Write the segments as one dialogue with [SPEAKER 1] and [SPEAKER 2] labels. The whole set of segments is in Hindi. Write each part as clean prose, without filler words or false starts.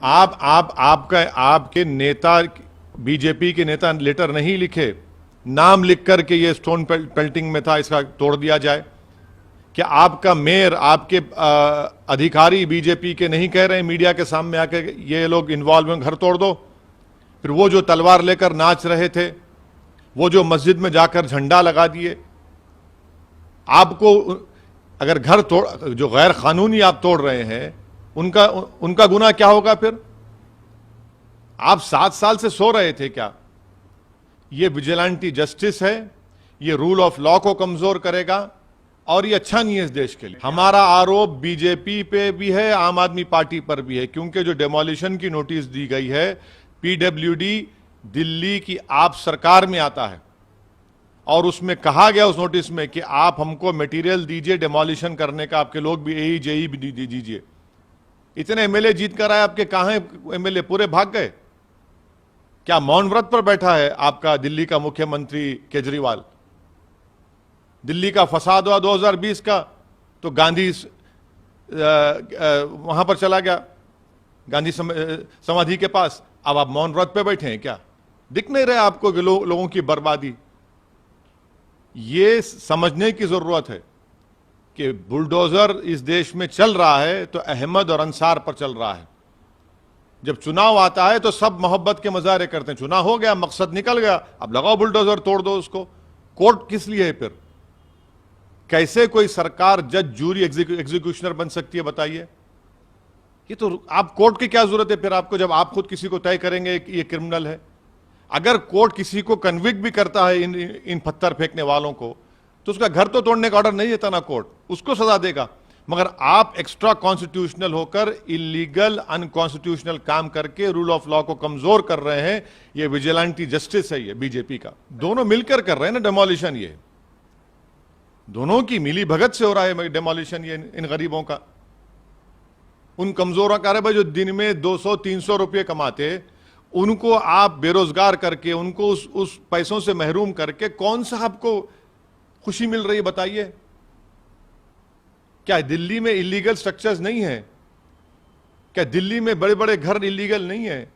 [SPEAKER 1] आपके नेता, बीजेपी के नेता लेटर नहीं लिखे, नाम लिख करके ये स्टोन पेल्टिंग में था, इसका तोड़ दिया जाए। क्या आपका मेयर, आपके अधिकारी बीजेपी के नहीं कह रहे हैं मीडिया के सामने आके ये लोग इन्वॉल्व हैं, घर तोड़ दो? फिर वो जो तलवार लेकर नाच रहे थे, वो जो मस्जिद में जाकर झंडा लगा दिए, आपको अगर घर तोड़, जो गैर कानूनी आप तोड़ रहे हैं, उनका गुनाह क्या होगा? फिर आप 7 साल से सो रहे थे क्या? ये विजिलेंटी जस्टिस है, ये रूल ऑफ लॉ को कमजोर करेगा और ये अच्छा नहीं है इस देश के लिए। हमारा आरोप बीजेपी पे भी है, आम आदमी पार्टी पर भी है, क्योंकि जो डेमोलिशन की नोटिस दी गई है, पीडब्ल्यूडी दिल्ली की आप सरकार में आता है और उसमें कहा गया उस नोटिस में कि आप हमको मटेरियल दीजिए डेमोलिशन करने का, आपके लोग भी एई जेई भी दीजिए। इतने एमएलए जीत कर आए, आपके कहां हैं एमएलए? पूरे भाग गए। क्या मौन व्रत पर बैठा है आपका दिल्ली का मुख्यमंत्री केजरीवाल? दिल्ली का फसाद हुआ 2020 का, तो गांधी वहां पर चला गया, गांधी समाधि के पास। अब आप मौन व्रत पे बैठे हैं क्या? दिख नहीं रहा आपको कि लोगों की बर्बादी? ये समझने की जरूरत है कि बुलडोजर इस देश में चल रहा है तो अहमद और अंसार पर चल रहा है। जब चुनाव आता है तो सब मोहब्बत के मजारे करते हैं, चुनाव हो गया, मकसद निकल गया, अब लगाओ बुलडोजर, तोड़ दो उसको। कोर्ट किस लिए है फिर? कैसे कोई सरकार जज, जूरी, एग्जीक्यूशनर बन सकती है, बताइए? ये तो आप कोर्ट की क्या जरूरत है फिर आपको, जब आप खुद किसी को तय करेंगे कि ये क्रिमिनल है? अगर कोर्ट किसी को कन्विक्ट भी करता है इन पत्थर फेंकने वालों को, तो उसका घर तो तोड़ने का ऑर्डर नहीं देता ना कोर्ट, उसको सजा देगा। मगर आप एक्स्ट्रा कॉन्स्टिट्यूशनल होकर इलीगल, अनकॉन्स्टिट्यूशनल काम करके रूल ऑफ लॉ को कमजोर कर रहे हैं। ये विजिलेंटी जस्टिस है, ये बीजेपी का। दोनों मिलकर कर रहे हैं ना डेमोलिशन, ये दोनों की मिली भगत से हो रहा है डेमोलिशन, ये इन गरीबों का, उन कमजोरों का। भाई जो दिन में 200-300 रुपये कमाते, उनको आप बेरोजगार करके, उनको उस पैसों से महरूम करके कौन सा आपको खुशी मिल रही है, बताइए? क्या दिल्ली में इलीगल स्ट्रक्चर्स नहीं है? क्या दिल्ली में बड़े बड़े घर इलीगल नहीं है?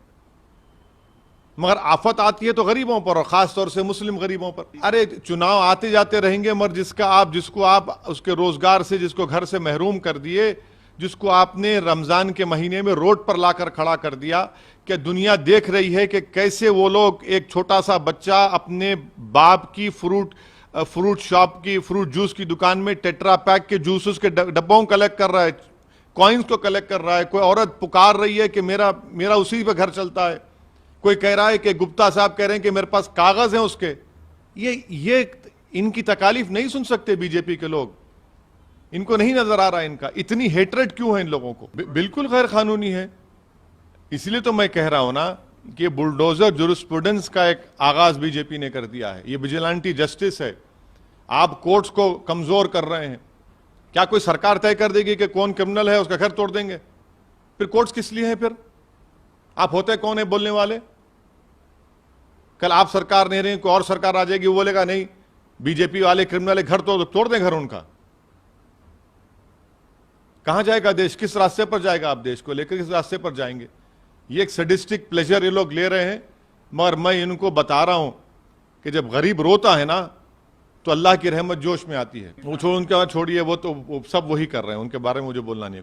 [SPEAKER 1] मगर आफत आती है तो गरीबों पर, और खास तौर से मुस्लिम गरीबों पर। अरे चुनाव आते जाते रहेंगे, मगर जिसको आप उसके रोजगार से, जिसको घर से महरूम कर दिए, जिसको आपने रमजान के महीने में रोड पर लाकर खड़ा कर दिया, क्या दुनिया देख रही है कि कैसे वो लोग, एक छोटा सा बच्चा अपने बाप की फ्रूट शॉप की, फ्रूट जूस की दुकान में टेट्रा पैक के जूसेस के डब्बों कलेक्ट कर रहा है, कॉइन्स को कलेक्ट कर रहा है। कोई औरत पुकार रही है कि मेरा उसी पे घर चलता है। कोई कह रहा है कि गुप्ता साहब कह रहे हैं कि मेरे पास कागज हैं उसके। ये इनकी तकालीफ नहीं सुन सकते बीजेपी के लोग? इनको नहीं नजर आ रहा है इनका? इतनी हेट्रेड क्यों है इन लोगों को? बिल्कुल गैर कानूनी है। इसलिए तो मैं कह रहा हूं ना कि बुलडोजर जुरिस्प्रूडेंस का एक आगाज बीजेपी ने कर दिया है। ये विजिलेंटी जस्टिस है। आप कोर्ट्स को कमजोर कर रहे हैं। क्या कोई सरकार तय कर देगी कि कौन क्रिमिनल है, उसका घर तोड़ देंगे? फिर कोर्ट्स किस लिए हैं? फिर आप होते कौन है बोलने वाले? कल आप सरकार नहीं रही, कोई और सरकार आ जाएगी, वो बोलेगा नहीं बीजेपी वाले क्रिमिनल है, घर तोड़ दें घर उनका। कहां जाएगा देश? किस रास्ते पर जाएगा? आप देश को लेकर किस रास्ते पर जाएंगे? ये एक सडिस्टिक प्लेजर ये लोग ले रहे हैं। मगर मैं इनको बता रहा हूं कि जब गरीब रोता है ना, तो अल्लाह की रहमत जोश में आती है। वो उनके बाद छोड़िए, वो तो सब वही कर रहे हैं, उनके बारे में मुझे बोलना नहीं है।